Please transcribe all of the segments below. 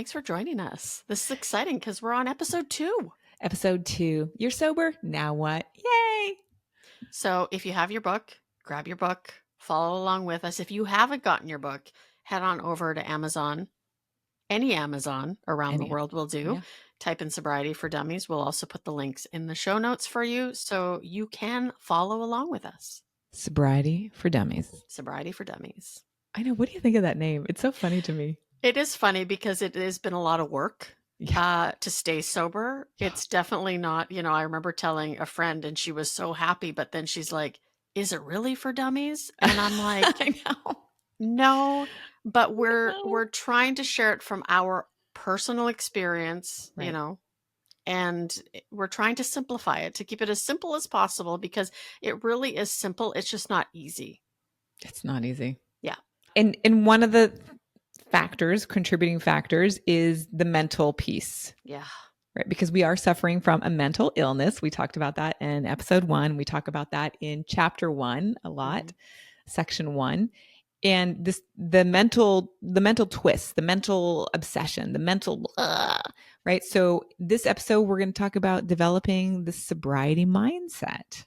Thanks for joining us. This is exciting because we're on episode 2. Episode 2. You're sober? Now what? Yay! So if you have your book, grab your book, follow along with us. If you haven't gotten your book, head on over to Amazon. Any Amazon around the world will do. Yeah. Type in Sobriety for Dummies. We'll also put the links in the show notes for you so you can follow along with us. Sobriety for Dummies. Sobriety for Dummies. I know. What do you think of that name? It's so funny to me. It is funny because it has been a lot of work to stay sober. Yeah. It's definitely not, I remember telling a friend and she was so happy, but then she's like, is it really for dummies? And I'm like, I know. No, but we're trying to share it from our personal experience, Right. and we're trying to simplify it, to keep it as simple as possible, because it really is simple. It's just not easy. It's not easy. Yeah. And one of the contributing factors is the mental piece. Yeah. Right. Because we are suffering from a mental illness. We talked about that in episode 1. We talk about that in chapter 1 a lot, section 1. And the mental twist, the mental obsession, the mental, right? So this episode, we're going to talk about developing the sobriety mindset.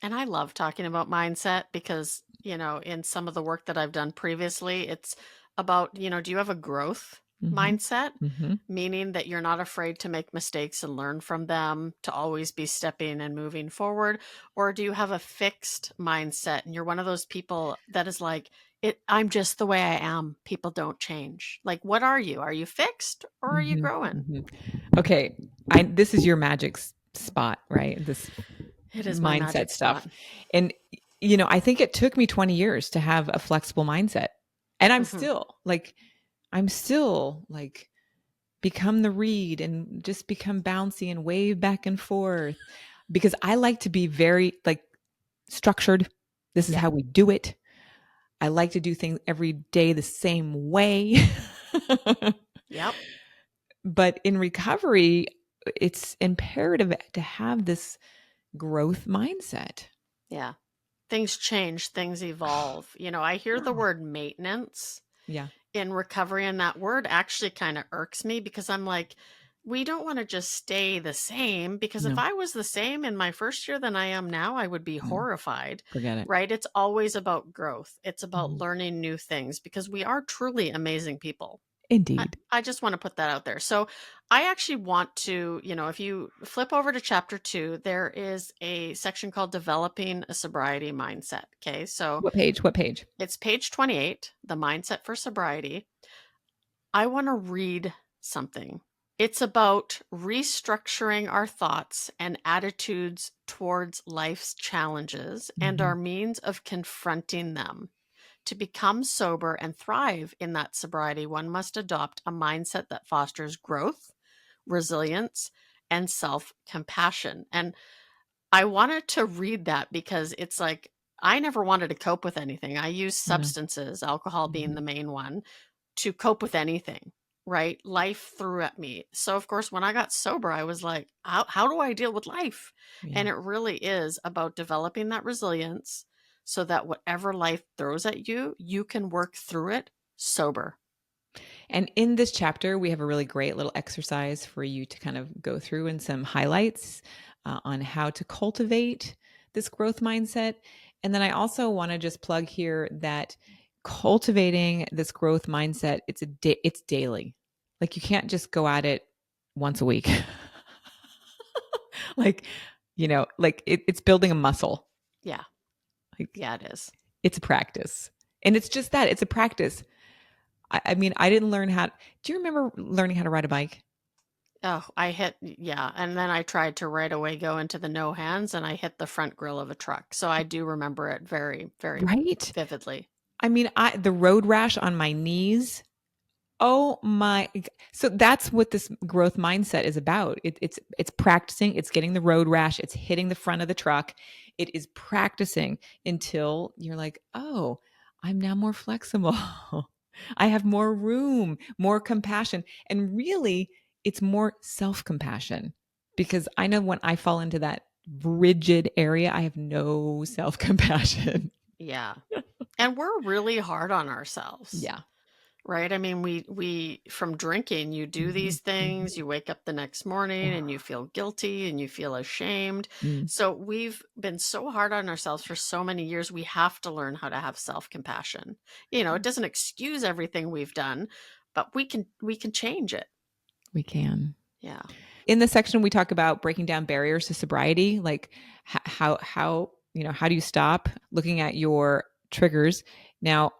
And I love talking about mindset because, in some of the work that I've done previously, it's about, do you have a growth mindset? Meaning that you're not afraid to make mistakes and learn from them, to always be stepping and moving forward? Or do you have a fixed mindset and you're one of those people that is like, I'm just the way I am. People don't change. Like, what are you? Are you fixed or are you growing? Okay. This is your magic spot, right? It is my mindset stuff. Spot. And, I think it took me 20 years to have a flexible mindset. And I'm still become the reed and just become bouncy and wave back and forth, because I like to be very structured. This is how we do it. I like to do things every day the same way. Yep. But in recovery, it's imperative to have this growth mindset. Yeah. Things change, things evolve. I hear the word maintenance in recovery, and that word actually kind of irks me, because I'm like, we don't want to just stay the same, because if I was the same in my first year than I am now, I would be horrified. Forget it. Right? It's always about growth. It's about learning new things, because we are truly amazing people. Indeed. I just want to put that out there. So I actually want to, if you flip over to chapter 2, there is a section called Developing a Sobriety Mindset. Okay. So what page? It's page 28, the mindset for sobriety. I want to read something. It's about restructuring our thoughts and attitudes towards life's challenges and our means of confronting them. To become sober and thrive in that sobriety, one must adopt a mindset that fosters growth, resilience, and self-compassion. And I wanted to read that because it's like, I never wanted to cope with anything. I use substances, alcohol being the main one, to cope with anything, right? Life threw at me. So, of course, when I got sober, I was like, how do I deal with life? And it really is about developing that resilience, so that whatever life throws at you, you can work through it sober. And in this chapter, we have a really great little exercise for you to kind of go through, and some highlights on how to cultivate this growth mindset. And then I also want to just plug here that cultivating this growth mindset, it's daily. Like, you can't just go at it once a week. It's building a muscle. Yeah. Yeah, it is. It's a practice. And it's just that. It's a practice. I mean, I didn't learn how. Do you remember learning how to ride a bike? Oh, and then I tried to right away go into the no hands, and I hit the front grille of a truck. So I do remember it very, very vividly. I mean, the road rash on my knees. Oh my. So that's what this growth mindset is about. It's practicing. It's getting the road rash. It's hitting the front of the truck. It is practicing until you're like, oh, I'm now more flexible. I have more room, more compassion. And really, it's more self-compassion, because I know when I fall into that rigid area, I have no self-compassion. Yeah. And we're really hard on ourselves. Yeah. right? I mean, we from drinking, you do Mhm, these things, mhm. you wake up the next morning and you feel guilty and you feel ashamed. Mm, So we've been so hard on ourselves for so many years. We have to learn how to have self-compassion. It doesn't excuse everything we've done, but we can change it. we can. Yeah. In this section, we talk about breaking down barriers to sobriety, like how do you stop looking at your triggers. Now,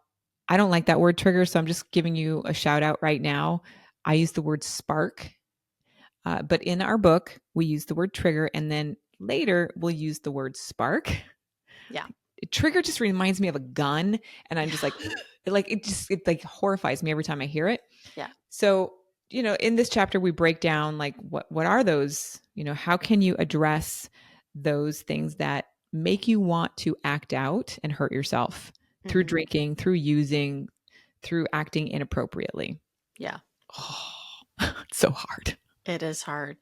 I don't like that word trigger, so I'm just giving you a shout out right now. I use the word spark, but in our book, we use the word trigger, and then later we'll use the word spark. Yeah. Trigger just reminds me of a gun, and I'm Yeah. just like it like horrifies me every time I hear it. Yeah. So, in this chapter, we break down like what are those, how can you address those things that make you want to act out and hurt yourself through Hmm. drinking, through using, through acting inappropriately. Yeah. Oh, it's so hard. It is hard.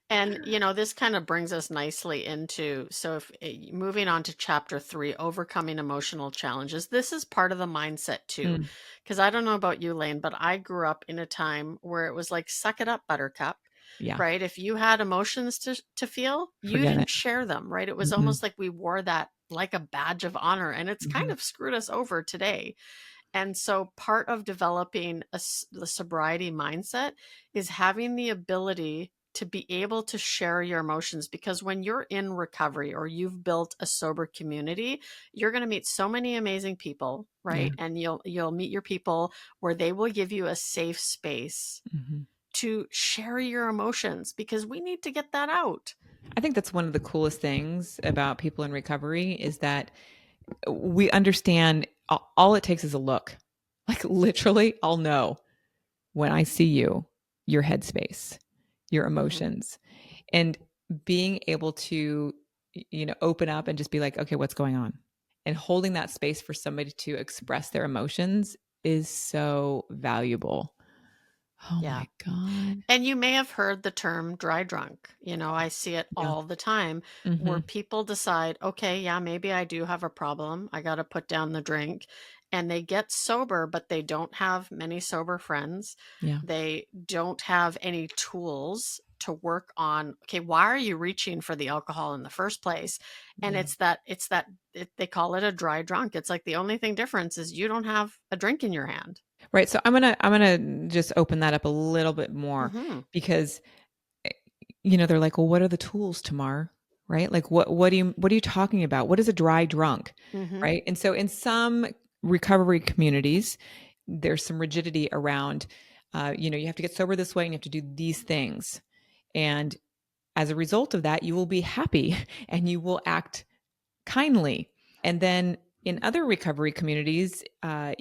And, this kind of brings us nicely into so if moving on to chapter 3, overcoming emotional challenges. This is part of the mindset too. Mm, Because I don't know about you, Lane, but I grew up in a time where it was like, suck it up, buttercup, yeah, right? If you had emotions to feel, you forget didn't it. share them, right? It was Mm-mm, almost like we wore that like a badge of honor. And it's kind mhm. of screwed us over today. And so part of developing the sobriety mindset is having the ability to be able to share your emotions, because when you're in recovery or you've built a sober community, you're going to meet so many amazing people, Yeah. right? And you'll meet your people where they will give you a safe space Mhm. to share your emotions, because we need to get that out. I think that's one of the coolest things about people in recovery is that we understand all it takes is a look. Like literally, I'll know when I see you, your headspace, your Hmm. emotions, and being able to, open up and just be like, okay, what's going on? And holding that space for somebody to express their emotions is so valuable. Oh Yeah. my God. And you may have heard the term dry drunk. I see it Yeah. all the time where Hmm. people decide, okay, yeah, maybe I do have a problem. I got to put down the drink. And they get sober, but they don't have many sober friends. Yeah. They don't have any tools to work on, okay, why are you reaching for the alcohol in the first place? And Yeah. they call it a dry drunk. It's like the only thing difference is you don't have a drink in your hand. Right. So I'm gonna just open that up a little bit more Hmm. because they're like, well, what are the tools, Tamar? Right? Like what are you talking about? What is a dry drunk? Hmm. Right. And so in some recovery communities, there's some rigidity around you have to get sober this way and you have to do these things. And as a result of that, you will be happy and you will act kindly. And then in other recovery communities,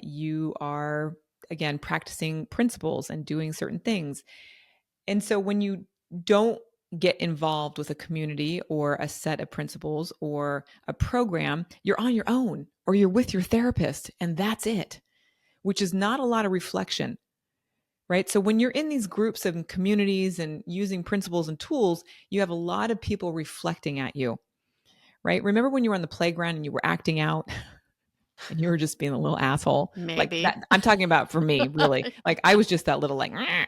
you are again practicing principles and doing certain things. And so when you don't get involved with a community or a set of principles or a program, you're on your own or you're with your therapist and that's it, which is not a lot of reflection, right? So when you're in these groups and communities and using principles and tools, you have a lot of people reflecting at you, right? Remember when you were on the playground and you were acting out and you were just being a little asshole like Maybe. that? I'm talking about for me, really. Like I was just that little like, "Rah."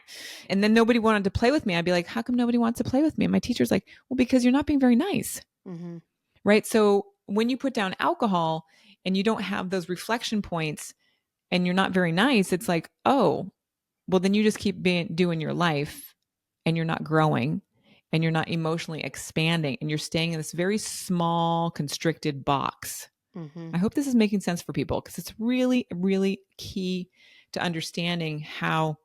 And then nobody wanted to play with me. I'd be like, how come nobody wants to play with me? And my teacher's like, well, because you're not being very nice, Hmm. right? So when you put down alcohol and you don't have those reflection points and you're not very nice, it's like, oh, well, then you just keep doing your life and you're not growing and you're not emotionally expanding and you're staying in this very small, constricted box. Hmm. I hope this is making sense for people because it's really, really key to understanding how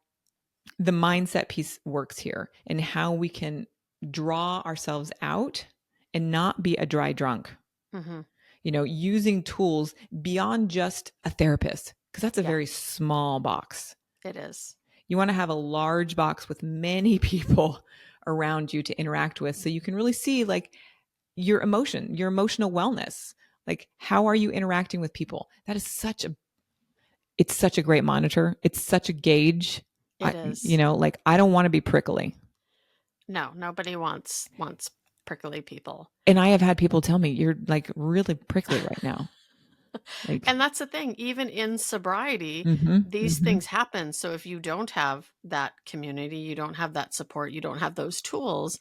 the mindset piece works here and how we can draw ourselves out and not be a dry drunk, Hmm. using tools beyond just a therapist, because that's a Yeah, very small box. it is. You want to have a large box with many people around you to interact with so you can really see like your emotional wellness. Like how are you interacting with people? That is such a great monitor. It's such a gauge. It is. Like I don't want to be prickly. No, nobody wants prickly people. And I have had people tell me you're like really prickly right now. Like, And that's the thing, even in sobriety, mhm, these mhm. things happen. So if you don't have that community, you don't have that support, you don't have those tools,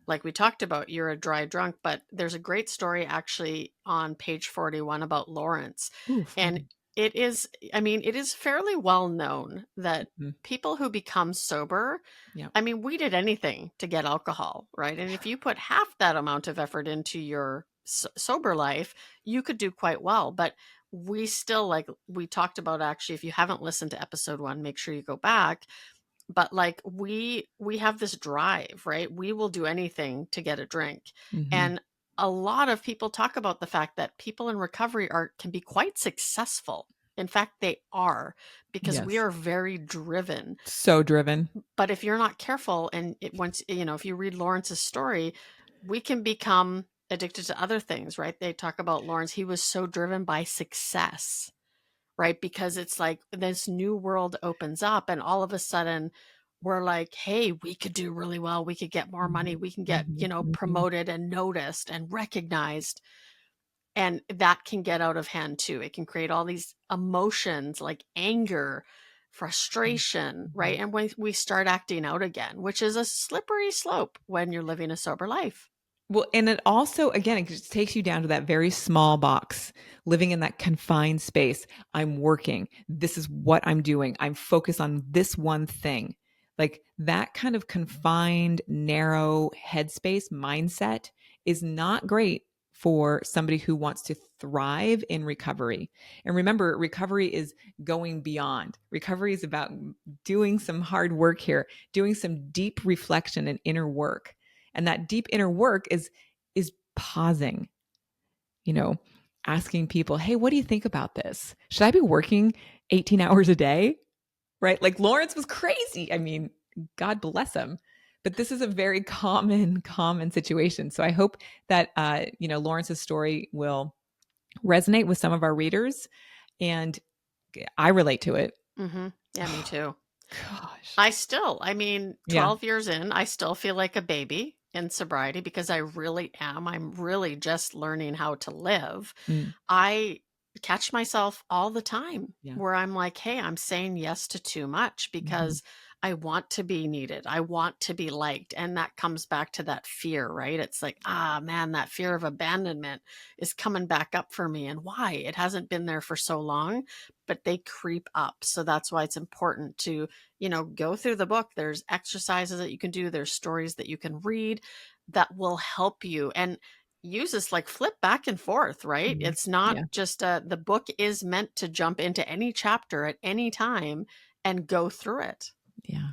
like we talked about, you're a dry drunk. But there's a great story actually on page 41 about Lawrence. Ooh, And 40. it is, I mean, it is fairly well known that Mhm. people who become sober, Yep. I mean, we did anything to get alcohol, right? And if you put half that amount of effort into your sober life, you could do quite well. But we still, like we talked about, actually, if you haven't listened to episode 1, make sure you go back. But like we have this drive, right? We will do anything to get a drink. Mhm. And a lot of people talk about the fact that people in recovery are can be quite successful. In fact, they are, because we Yes. are very driven. So driven. But if you're not careful, and once, if you read Lawrence's story, we can become addicted to other things, right? They talk about Lawrence. He was so driven by success, right? Because it's like this new world opens up, and all of a sudden we're like, hey, we could do really well. We could get more money. Mhm, We can get, mhm, mhm. promoted and noticed and recognized. And that can get out of hand too. It can create all these emotions like anger, frustration, right? Mhm. And when we start acting out again, which is a slippery slope when you're living a sober life. Well, and it also, again, it just takes you down to that very small box, living in that confined space. I'm working. This is what I'm doing. I'm focused on this one thing. Like that kind of confined, narrow headspace mindset is not great for somebody who wants to thrive in recovery. And remember, recovery is going beyond. Recovery is about doing some hard work here, doing some deep reflection and inner work. And that deep inner work is pausing, you know, asking people, "Hey, what do you think about this? Should I be working 18 hours a day?" Right? Like Lawrence was crazy. I mean, God bless him. But this is a very common situation. So I hope that Lawrence's story will resonate with some of our readers, and I relate to it. Yeah, me too. Gosh. I mean, Yeah. 12 years in, I still feel like a baby in sobriety, because I really am. I'm really just learning how to live. Mm. I catch myself all the time Yeah. where I'm like, hey, I'm saying yes to too much Mhm. because I want to be needed. I want to be liked. And that comes back to that fear, right? It's like, man, that fear of abandonment is coming back up for me. And why? It hasn't been there for so long, but they creep up. So that's why it's important to, go through the book. There's exercises that you can do, there's stories that you can read that will help you. And use this, like, flip back and forth, right? Yeah. It's not Yeah. just the book is meant to jump into any chapter at any time and go through it. Yeah.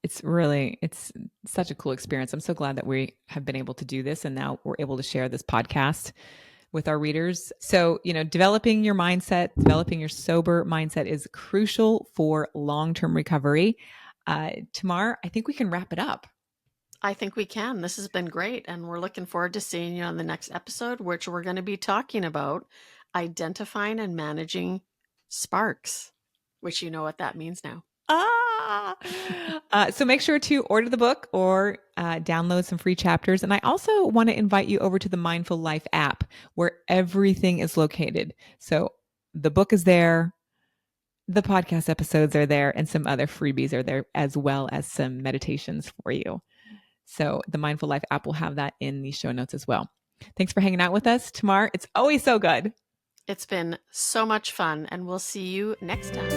It's such a cool experience. I'm so glad that we have been able to do this and now we're able to share this podcast with our readers. So, developing your mindset, developing your sober mindset is crucial for long-term recovery. Tamar, I think we can wrap it up. I think we can. This has been great, and we're looking forward to seeing you on the next episode, which we're going to be talking about identifying and managing sparks, which you know what that means now. Ah! So make sure to order the book or download some free chapters. And I also want to invite you over to the Mindful Life app where everything is located. So the book is there, the podcast episodes are there, and some other freebies are there, as well as some meditations for you. So the Mindful Life app will have that in the show notes as well. Thanks for hanging out with us, Tamar. It's always so good. It's been so much fun, and we'll see you next time.